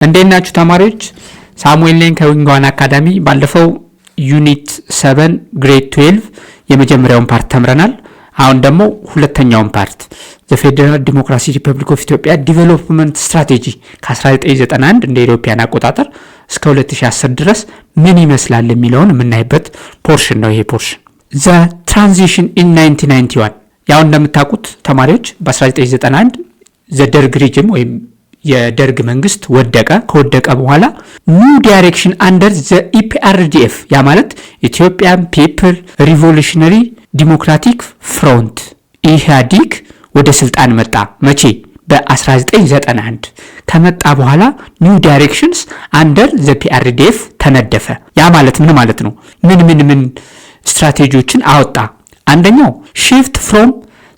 እንደናችሁ ተማሪዎች ሳሙኤል ነኝ ከዊንግዋን አካዳሚ። ባለፈው ዩኒት 7 ግሬድ 12 የመጀመሪያውን ፓርት ተምረናል። አሁን ደግሞ ሁለተኛውን ፓርት ዘ ዲሞክራሲ ሪፐብሊክ ኦፍ ኢትዮጵያ ዲቨሎፕመንት ስትራቴጂ ከ1991 እንደ ኢሮፒያን አቆጣጠር እስከ 2010 ድረስ ምን ይመስላል የሚለውን የምናይበት ፖርሽን ነው። ይሄ ፖርሽን ዘ ትራንዚሽን ኢን 1991 ያው እንደምታውቁት ተማሪዎች በ1991 ዘደርግ ሪጅም ወይም የደርግ መንግስት ወደቀ። ከወደቀ በኋላ ኒው ዳይሬክሽን አንደር ዘ ኢፒአርዲኤፍ ያ ማለት ኢትዮጵያን ፒፕል ሪቮሉሽነሪ ዲሞክራቲክ ፍሮንት ኢህአዲግ ወደ ስልጣን መጣ። መቼ? በ1991 ከመጣ በኋላ ኒው ዳይሬክሽንስ አንደር ዘ ፒአርዲኤፍ ተነደፈ። ያ ማለት ምን ማለት ነው? ምን ስትራቴጂዎችን አወጣ? አንደኛው ሺፍት ፍሮም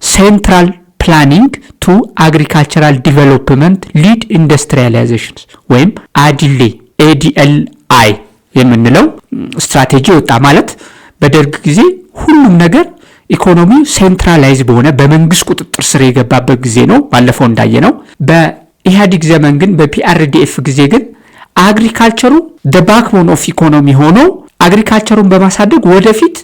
ሴንትራል ፕላኒንግ ቱ አግሪካልቸራል ዲቨሎፕመንት ሊድ ኢንዱስትሪያላይዜሽን ወይም ADLI የምንለው ስትራቴጂ ወጣ። ማለት በደርግ ጊዜ ሁሉም ነገር ኢኮኖሚው ሴንትራላይዝ በሆነ በመንግስት ቁጥጥር ስር የገባበት ጊዜ ነው። ባለፈው እንዳየነው በኢህአዲግ ዘመን ግን በፒአርዲኤፍ ጊዜ ግን አግሪካልቸሩ the backbone of economy ሆኖ አግሪካልቸሩን በማሳደግ ወደፊት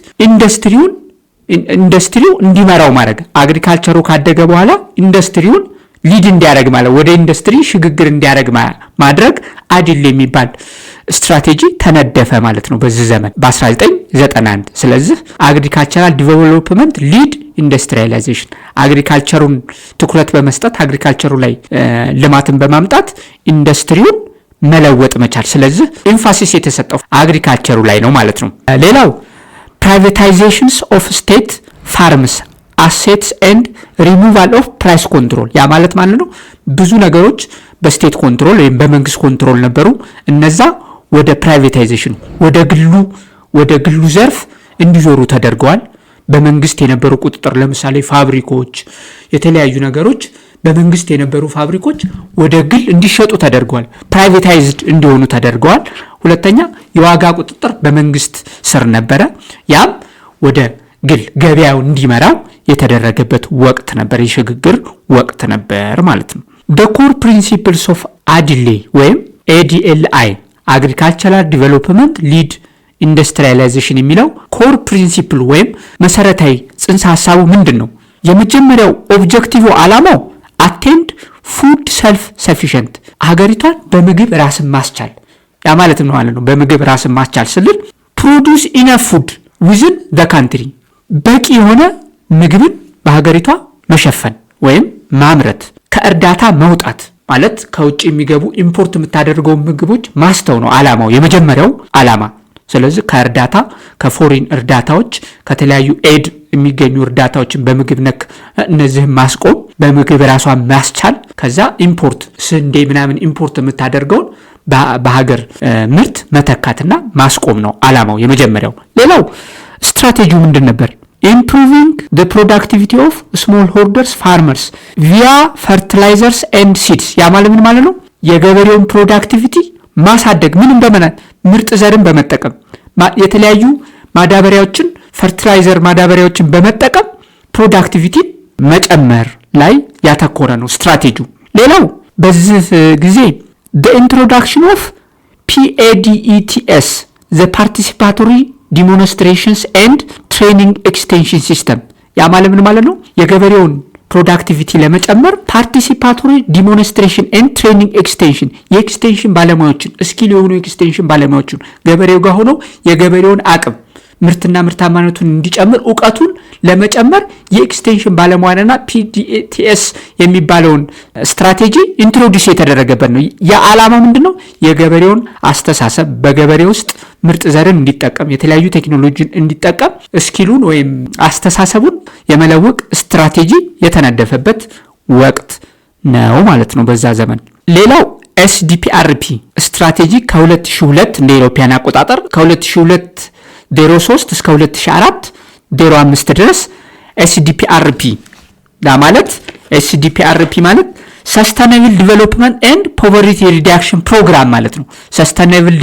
ኢንዱስትሪው እንዲመራው ማድረግ። አግሪካልቸሩ ካደገ በኋላ ኢንዱስትሪውን ሊድ እንዲያደርግ ማለት ወደ ኢንዱስትሪ ሽግግር እንዲያደርግ ማድረግ አዲል የሚባል ስትራቴጂ ተነደፈ ማለት ነው በዚህ ዘመን በ1991። ስለዚህ አግሪካልቸራል ዲቨሎፕመንት ሊድ ኢንዱስትሪያላይዜሽን አግሪካልቸሩን ትኩረት በመስጠት አግሪካልቸሩ ላይ ልማትን በማምጣት ኢንዱስትሪውን መለወጥ መቻል። ስለዚህ ኤምፋሲስ የተሰጠው አግሪካልቸሩ ላይ ነው ማለት ነው። ሌላው ፕራይቬታይዜሽንስ ኦፍ ስቴት ፋርምስ አሴትስ ኤንድ ሪሙቫል ኦፍ ፕራይስ ኮንትሮል ያ ማለት ነው ብዙ ነገሮች በስቴት ኮንትሮል ወይም በመንግስት ኮንትሮል ነበሩ። እነዛ ወደ ፕራይቬታይዜሽን ወደ ግሉ ዘርፍ እንዲዞሩ ተደርገዋል። በመንግስት የነበሩ ቁጥጥር ለምሳሌ ፋብሪኮች፣ የተለያዩ ነገሮች በመንግስት የነበሩ ፋብሪኮች ወደ ግል እንዲሸጡ ተደርገዋል። ፕራይቬታይዝድ እንዲሆኑ ተደርገዋል። ሁለተኛ የዋጋ ቁጥጥር በመንግስት ስር ነበረ። ያም ወደ ግል ገበያው እንዲመራው የተደረገበት ወቅት ነበር፣ የሽግግር ወቅት ነበር ማለት ነው። the core principles of ADLI ወይም ADLI agricultural development lead industrialization የሚለው ኮር ፕሪንሲፕል ወይም መሰረታዊ ጽንሰ ሐሳቡ ምንድነው? የመጀመሪያው ኦብጀክቲቭ ዓላማው አቴንድ ፉድ ሰልፍ ሰፊሽንት ሀገሪቷን በምግብ ራስን ማስቻል ያ ማለት ነው ማለት ነው። በምግብ ራስን ማስቻል ስልል ፕሮዲዩስ ኢነፍ ፉድ ዊዝን ዘ ካንትሪ በቂ የሆነ ምግብን በሀገሪቷ መሸፈን ወይም ማምረት፣ ከእርዳታ መውጣት ማለት ከውጭ የሚገቡ ኢምፖርት የምታደርገው ምግቦች ማስተው ነው ዓላማው፣ የመጀመሪያው ዓላማ። ስለዚህ ከእርዳታ ከፎሪን እርዳታዎች ከተለያዩ ኤድ የሚገኙ እርዳታዎችን በምግብ ነክ እነዚህን ማስቆም፣ በምግብ ራሷን ማስቻል፣ ከዛ ኢምፖርት ስንዴ ምናምን ኢምፖርት የምታደርገውን በሀገር ምርት መተካትና ማስቆም ነው ዓላማው የመጀመሪያው። ሌላው ስትራቴጂው ምንድን ነበር? ኢምፕሩቪንግ the productivity of smallholders farmers via fertilizers and seeds ያ ማለት ምን ማለት ነው? የገበሬውን ፕሮዳክቲቪቲ ማሳደግ ምንም ምርጥ ዘርን በመጠቀም የተለያዩ ማዳበሪያዎችን ፈርቲላይዘር ማዳበሪያዎችን በመጠቀም ፕሮዳክቲቪቲ መጨመር ላይ ያተኮረ ነው ስትራቴጂው። ሌላው በዚህ ጊዜ the introduction of PADETS the participatory demonstrations and training extension system ያ ማለት ምን ማለት ነው? የገበሬውን ፕሮዳክቲቪቲ ለመጨመር ፓርቲሲፓቶሪ ዲሞንስትሬሽን ኤንድ ትሬኒንግ ኤክስቴንሽን የኤክስቴንሽን ባለሙያዎችን ስኪል የሆኑ ኤክስቴንሽን ባለሙያዎችን ገበሬው ጋር ሆነው የገበሬውን አቅም ምርትና ምርታማነቱን እንዲጨምር ዕውቀቱን ለመጨመር የኤክስቴንሽን ባለሙያና PDETS የሚባለውን ስትራቴጂ ኢንትሮዲዩስ የተደረገበት ነው። የዓላማ ምንድነው? የገበሬውን አስተሳሰብ በገበሬ ውስጥ ምርጥ ዘርን እንዲጠቀም የተለያዩ ቴክኖሎጂን እንዲጠቀም ስኪሉን ወይም አስተሳሰቡን የመለወቅ ስትራቴጂ የተነደፈበት ወቅት ነው ማለት ነው በዛ ዘመን። ሌላው SDPRP ስትራቴጂ ከ2002 እንደ ኢሮፒያን አቆጣጠር ከ2002 03 እስከ 2004 05 ድረስ SDPRP ማለት SDPRP ማለት ሰስቴኔብል ዲቨሎፕመንት ኤንድ ፖቨርቲ ሪዳክሽን ፕሮግራም ማለት ነው። ሰስቴኔብል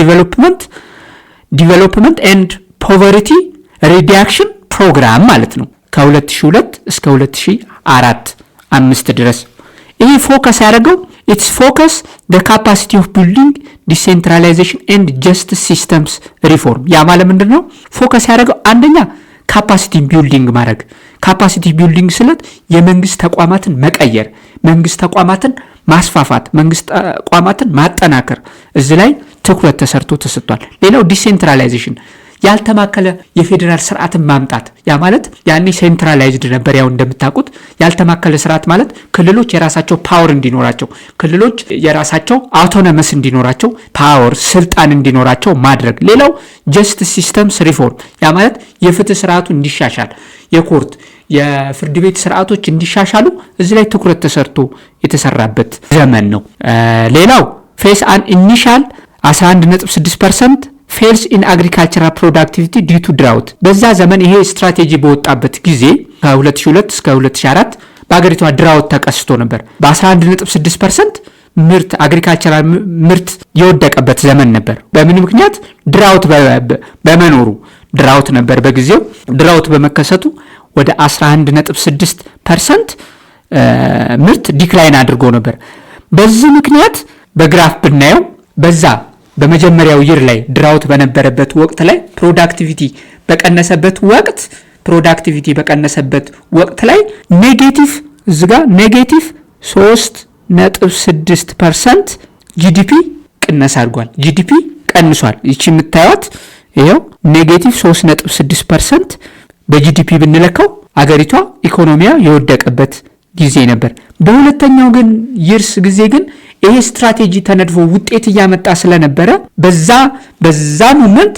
ዲቨሎፕመንት ኤንድ ፖቨርቲ ሪዳክሽን ፕሮግራም ማለት ነው። ከ2002 እስከ 2004 5 ድረስ ይሄ ፎከስ ያደረገው ኢትስ ፎከስ the capacity of building decentralization and justice systems reform። ያ ማለት ምንድነው? ፎከስ ያደረገው አንደኛ ካፓሲቲ ቢልዲንግ ማድረግ። ካፓሲቲ ቢልዲንግ ስለት የመንግስት ተቋማትን መቀየር፣ መንግስት ተቋማትን ማስፋፋት፣ መንግስት ተቋማትን ማጠናከር፣ እዚህ ላይ ትኩረት ተሰጥቷል። ሌላው ዲሴንትራላይዜሽን ያልተማከለ የፌዴራል ስርዓትን ማምጣት። ያ ማለት ያኔ ሴንትራላይዝድ ነበር። ያው እንደምታውቁት ያልተማከለ ስርዓት ማለት ክልሎች የራሳቸው ፓወር እንዲኖራቸው፣ ክልሎች የራሳቸው አውቶኖመስ እንዲኖራቸው፣ ፓወር ስልጣን እንዲኖራቸው ማድረግ። ሌላው ጀስቲስ ሲስተምስ ሪፎርም፣ ያ ማለት የፍትህ ስርዓቱ እንዲሻሻል፣ የኮርት የፍርድ ቤት ስርዓቶች እንዲሻሻሉ እዚህ ላይ ትኩረት ተሰርቶ የተሰራበት ዘመን ነው። ሌላው ፌስ አን ኢኒሻል 11.6% ፌልስ ኢን አግሪካልቸራል ፕሮዳክቲቪቲ ዲዩ ቱ ድራውት። በዛ ዘመን ይሄ ስትራቴጂ በወጣበት ጊዜ ከ2002 እስከ 2004 በአገሪቷ ድራውት ተከስቶ ነበር። በ11.6% ምርት አግሪካልቸራል ምርት የወደቀበት ዘመን ነበር። በምን ምክንያት? ድራውት በመኖሩ ድራውት ነበር በጊዜው። ድራውት በመከሰቱ ወደ 11.6% ምርት ዲክላይን አድርጎ ነበር። በዚህ ምክንያት በግራፍ ብናየው በዛ በመጀመሪያው ይር ላይ ድራውት በነበረበት ወቅት ላይ ፕሮዳክቲቪቲ በቀነሰበት ወቅት ላይ ኔጌቲቭ እዚጋ ኔጌቲቭ 3.6% ጂዲፒ ቅነሳ አድርጓል። ጂዲፒ ቀንሷል። ይቺ የምታዩት ይሄው ኔጌቲቭ 3.6% በጂዲፒ ብንለካው አገሪቷ ኢኮኖሚያ የወደቀበት ጊዜ ነበር። በሁለተኛው ግን ይርስ ጊዜ ግን ይሄ ስትራቴጂ ተነድፎ ውጤት እያመጣ ስለነበረ በዛ ሞመንት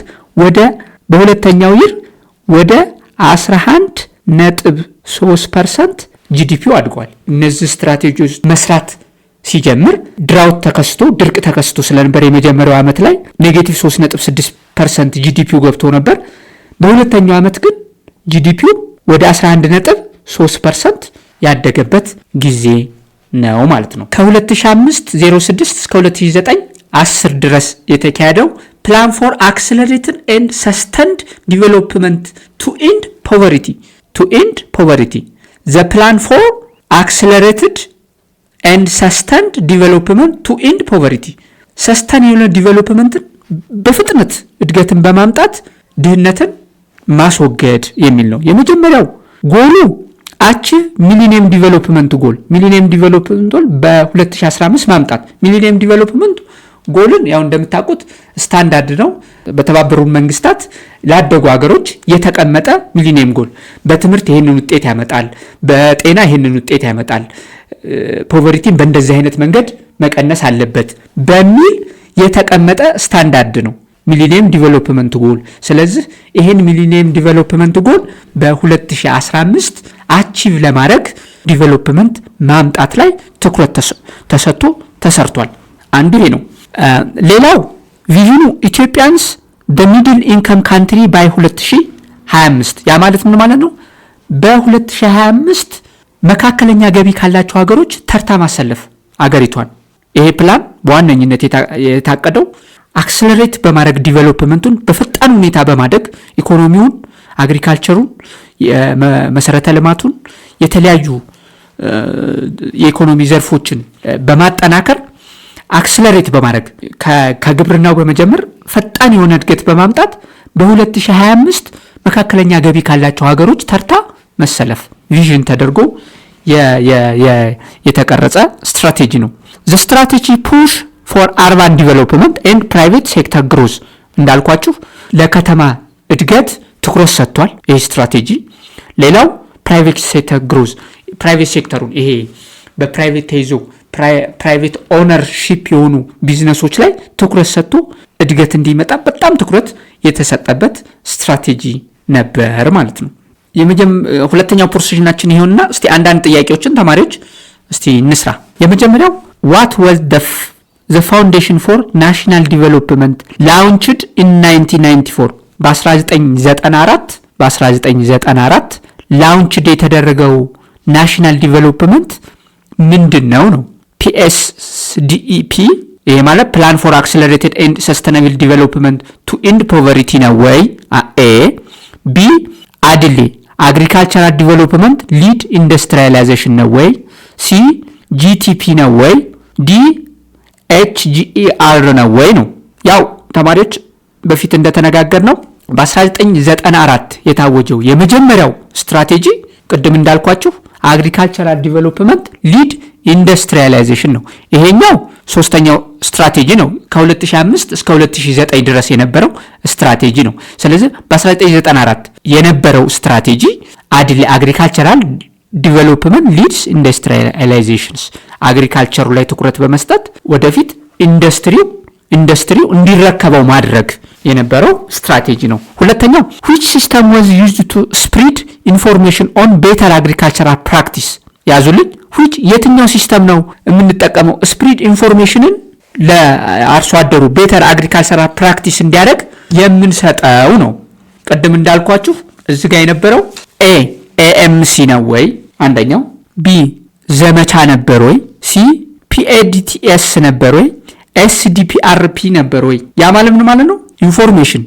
በሁለተኛው ይር ወደ 11.3% ጂዲፒው አድጓል። እነዚህ ስትራቴጂዎች መስራት ሲጀምር ድራውት ተከስቶ ድርቅ ተከስቶ ስለነበር የመጀመሪያው ዓመት ላይ ኔጌቲቭ 3.6% ጂዲፒው ገብቶ ነበር። በሁለተኛው ዓመት ግን ጂዲፒው ወደ 11.3% ያደገበት ጊዜ ነው ማለት ነው። ከ2005-06 እስከ 2009-10 ድረስ የተካሄደው ፕላን ፎር አክሰለሬትድ ኤንድ ሰስተንድ ዲቨሎፕመንት ቱ ኤንድ ፖቨርቲ ዘ ፕላን ፎር አክሰለሬትድ ኤንድ ሰስተንድ ዲቨሎፕመንት ቱ ኤንድ ፖቨርቲ ሰስተን የሆነ ዲቨሎፕመንትን በፍጥነት እድገትን በማምጣት ድህነትን ማስወገድ የሚል ነው። የመጀመሪያው ጎሉ አቺቭ ሚሊኒየም ዲቨሎፕመንት ጎል በ2015 ማምጣት። ሚሊኒየም ዲቨሎፕመንት ጎልን ያው እንደምታውቁት ስታንዳርድ ነው። በተባበሩት መንግስታት ላደጉ ሀገሮች የተቀመጠ ሚሊኒየም ጎል በትምህርት ይሄንን ውጤት ያመጣል፣ በጤና ይሄንን ውጤት ያመጣል፣ ፖቨርቲን በእንደዚህ አይነት መንገድ መቀነስ አለበት በሚል የተቀመጠ ስታንዳርድ ነው ሚሊኒየም ዲቨሎፕመንት ጎል። ስለዚህ ይሄን ሚሊኒየም ዲቨሎፕመንት ጎል በ2015 አቺቭ ለማድረግ ዲቨሎፕመንት ማምጣት ላይ ትኩረት ተሰጥቶ ተሰርቷል። አንዱ ይሄ ነው። ሌላው ቪዥኑ ኢትዮጵያንስ በሚድል ኢንካም ካንትሪ ባይ 2025። ያ ማለት ምን ማለት ነው? በ2025 መካከለኛ ገቢ ካላቸው ሀገሮች ተርታ ማሰለፍ አገሪቷን። ይሄ ፕላን በዋነኝነት የታቀደው አክሰለሬት በማድረግ ዲቨሎፕመንቱን በፈጣን ሁኔታ በማድረግ ኢኮኖሚውን፣ አግሪካልቸሩን፣ መሰረተ ልማቱን፣ የተለያዩ የኢኮኖሚ ዘርፎችን በማጠናከር አክሰለሬት በማድረግ ከግብርናው በመጀመር ፈጣን የሆነ እድገት በማምጣት በ2025 መካከለኛ ገቢ ካላቸው ሀገሮች ተርታ መሰለፍ ቪዥን ተደርጎ የተቀረጸ ስትራቴጂ ነው። ዘ ስትራቴጂ ፑሽ ፎር አርባን ዲቨሎፕመንት ኤንድ ፕራይቬት ሴክተር ግሮዝ። እንዳልኳችሁ ለከተማ እድገት ትኩረት ሰጥቷል ይህ ስትራቴጂ። ሌላው ፕራይቬት ሴክተር ግሮዝ፣ ፕራይቬት ሴክተሩን ይሄ በፕራይቬት ተይዞ ፕራይቬት ኦነርሺፕ የሆኑ ቢዝነሶች ላይ ትኩረት ሰጥቶ እድገት እንዲመጣ በጣም ትኩረት የተሰጠበት ስትራቴጂ ነበር ማለት ነው። ሁለተኛው ፖርሽናችን ይሄውና እስቲ አንዳንድ ጥያቄዎችን ተማሪዎች እስቲ እንስራ። የመጀመሪያው what was the foundation for national development launched in 1994? በ1994 ላውንችድ የተደረገው ናሽናል ዲቨሎፕመንት ምንድነው ነው? PSDEP ይሄ ማለት ፕላን ፎር አክሰለሬትድ ኤንድ ሰስተናብል ዲቨሎፕመንት ቱ ኤንድ ፖቨርቲ ነው ወይ? ኤ ቢ አድሌ አግሪካልቸራል ዲቨሎፕመንት ሊድ ኢንዱስትሪያላይዜሽን ነው ወይ? ሲ GTP ነው ወይ? DHGER ነው ወይ ነው? ያው ተማሪዎች በፊት እንደተነጋገር ነው በ1994 የታወጀው የመጀመሪያው ስትራቴጂ ቅድም እንዳልኳችሁ አግሪካልቸራል ዲቨሎፕመንት ሊድ ኢንዱስትሪያላይዜሽን ነው። ይሄኛው ሶስተኛው ስትራቴጂ ነው። ከ2005 እስከ 2009 ድረስ የነበረው ስትራቴጂ ነው። ስለዚህ በ1994 የነበረው ስትራቴጂ አግሪካልቸራል ዲቨሎፕመንት ሊድስ ኢንዱስትሪያላይዜሽንስ አግሪካልቸሩ ላይ ትኩረት በመስጠት ወደፊት ኢንዱስትሪው እንዲረከበው ማድረግ የነበረው ስትራቴጂ ነው። ሁለተኛው which system was used to spread information on better agricultural practice ያዙልኝ። which የትኛው ሲስተም ነው የምንጠቀመው ስፕሪድ ኢንፎርሜሽንን ለአርሶ አደሩ ቤተር አግሪካልቸራል ፕራክቲስ እንዲያደርግ የምንሰጠው ነው? ቅድም እንዳልኳችሁ እዚህ ጋር የነበረው AMC ነው ወይ አንደኛው፣ B ዘመቻ ነበር ወይ፣ C PADTS ነበር ወይ፣ SDPRP ነበር ወይ? ያ ማለት ምን ማለት ነው? ኢንፎርሜሽን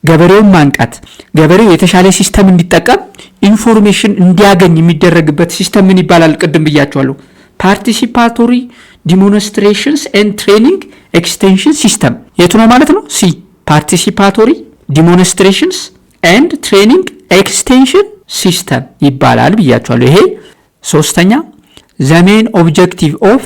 ገበሬውን ማንቃት፣ ገበሬው የተሻለ ሲስተም እንዲጠቀም ኢንፎርሜሽን እንዲያገኝ የሚደረግበት ሲስተም ምን ይባላል? ቅድም ብያቸዋለሁ። ፓርቲሲፓቶሪ ዲሞንስትሬሽንስ ኤንድ ትሬኒንግ ኤክስቴንሽን ሲስተም የቱ ነው ማለት ነው? ሲ ፓርቲሲፓቶሪ ዲሞንስትሬሽንስ ኤንድ ትሬኒንግ ኤክስቴንሽን ሲስተም ይባላል ብያቸዋለሁ። ይሄ ሶስተኛ ዘ ሜን ኦብጀክቲቭ ኦፍ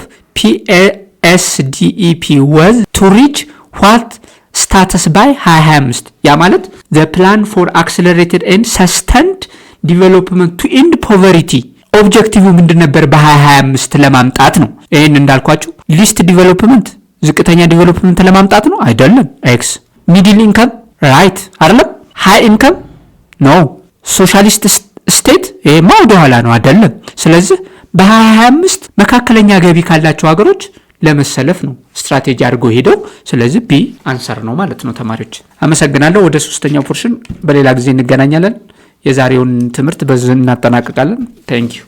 PASDEP was to reach what status by 2025 ያ ማለት the plan for accelerated and sustained development to end poverty ኦብጀክቲቭ ምንድን ነበር? በ2025 ለማምጣት ነው። ይሄን እንዳልኳችሁ ሊስት ዲቨሎፕመንት ዝቅተኛ ዲቨሎፕመንት ለማምጣት ነው አይደለም። ኤክስ ሚድል ኢንካም ራይት አይደለም። ሃይ ኢንካም ኖ። ሶሻሊስት ስቴት ይሄማ ወደ ኋላ ነው አይደለም። ስለዚህ በ2025 መካከለኛ ገቢ ካላቸው ሀገሮች ለመሰለፍ ነው ስትራቴጂ አድርጎ ሄደው። ስለዚህ ቢ አንሰር ነው ማለት ነው። ተማሪዎች አመሰግናለሁ። ወደ ሶስተኛው ፖርሽን በሌላ ጊዜ እንገናኛለን። የዛሬውን ትምህርት በዚህ እናጠናቅቃለን። ታንኪዩ